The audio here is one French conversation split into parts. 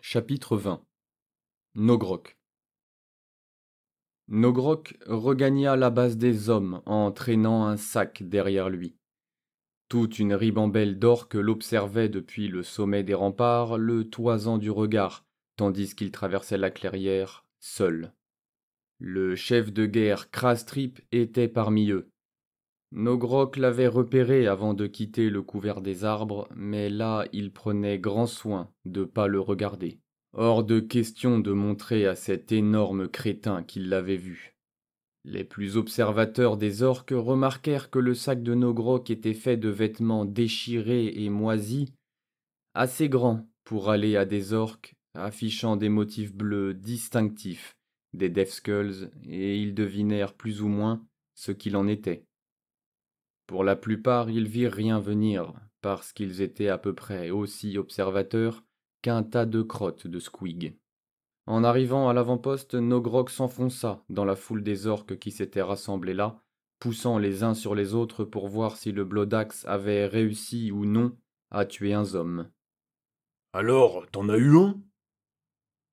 Chapitre 20. Nogrok. Nogrok regagna la base des hommes en traînant un sac derrière lui. Toute une ribambelle d'orques l'observait depuis le sommet des remparts, le toisant du regard, tandis qu'il traversait la clairière, seul. Le chef de guerre Krastrip était parmi eux. Nogrok l'avait repéré avant de quitter le couvert des arbres, mais là il prenait grand soin de pas le regarder. Hors de question de montrer à cet énorme crétin qu'il l'avait vu. Les plus observateurs des orques remarquèrent que le sac de Nogrok était fait de vêtements déchirés et moisis, assez grands pour aller à des orques, affichant des motifs bleus distinctifs des Deathskulls, et ils devinèrent plus ou moins ce qu'il en était. Pour la plupart, ils virent rien venir, parce qu'ils étaient à peu près aussi observateurs qu'un tas de crottes de squig. En arrivant à l'avant-poste, Nogrok s'enfonça dans la foule des orques qui s'étaient rassemblés là, poussant les uns sur les autres pour voir si le Blodax avait réussi ou non à tuer un homme. Alors, t'en as eu un?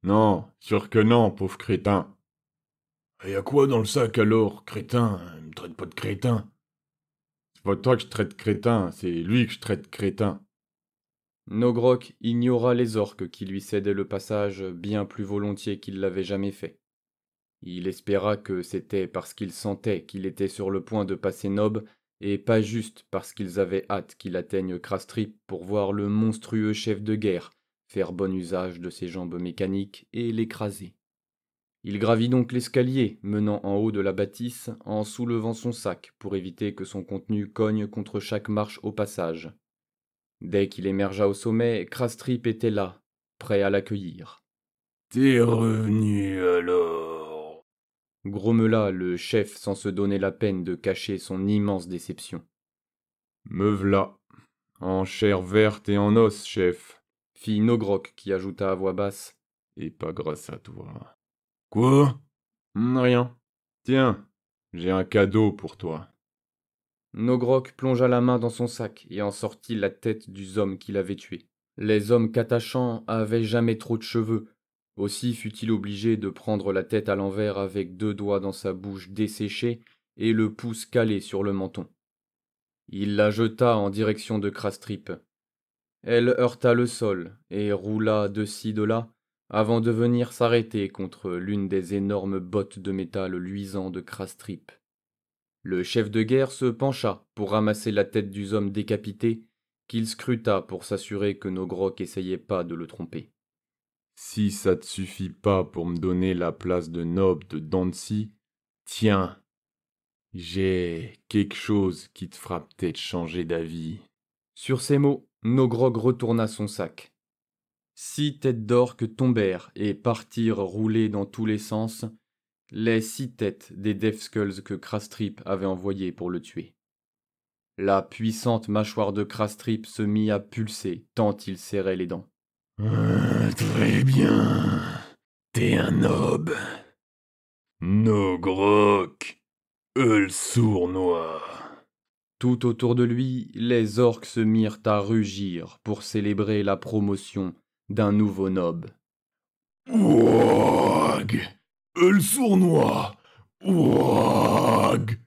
Non, sûr que non, pauvre crétin. Et y'a quoi dans le sac alors, crétin? Me traite pas de crétin. C'est pas toi que je traite crétin, c'est lui que je traite crétin. Nogrok ignora les orques qui lui cédaient le passage bien plus volontiers qu'il l'avait jamais fait. Il espéra que c'était parce qu'ils sentaient qu'il était sur le point de passer Nob, et pas juste parce qu'ils avaient hâte qu'il atteigne Krastrip pour voir le monstrueux chef de guerre faire bon usage de ses jambes mécaniques et l'écraser. Il gravit donc l'escalier menant en haut de la bâtisse en soulevant son sac pour éviter que son contenu cogne contre chaque marche au passage. Dès qu'il émergea au sommet, Krastrip était là, prêt à l'accueillir. T'es revenu alors? Grommela le chef sans se donner la peine de cacher son immense déception. Me v'là, en chair verte et en os, chef. Fit Nogrok qui ajouta à voix basse. Et pas grâce à toi. Quoi? Rien. Tiens, j'ai un cadeau pour toi. Nogrok plongea la main dans son sac et en sortit la tête du homme qu'il avait tué. Les hommes catachants avaient jamais trop de cheveux. Aussi fut-il obligé de prendre la tête à l'envers avec 2 doigts dans sa bouche desséchée et le pouce calé sur le menton. Il la jeta en direction de Krastrip. Elle heurta le sol et roula de ci de là avant de venir s'arrêter contre l'une des énormes bottes de métal luisant de Krastrip. Le chef de guerre se pencha pour ramasser la tête du homme décapité, qu'il scruta pour s'assurer que Nogrok essayait pas de le tromper. Si ça te suffit pas pour me donner la place de noble de Dancy, tiens, j'ai quelque chose qui te fera peut-être changer d'avis. Sur ces mots, Nogrok retourna son sac. 6 têtes d'orques tombèrent et partirent rouler dans tous les sens, les 6 têtes des Deathskulls que Krastrip avait envoyées pour le tuer. La puissante mâchoire de Krastrip se mit à pulser tant il serrait les dents. Très bien. T'es un nob. Nogrok. Le sournois. Tout autour de lui, les orques se mirent à rugir pour célébrer la promotion d'un nouveau nob. Ouag. Le sournois. Ouag.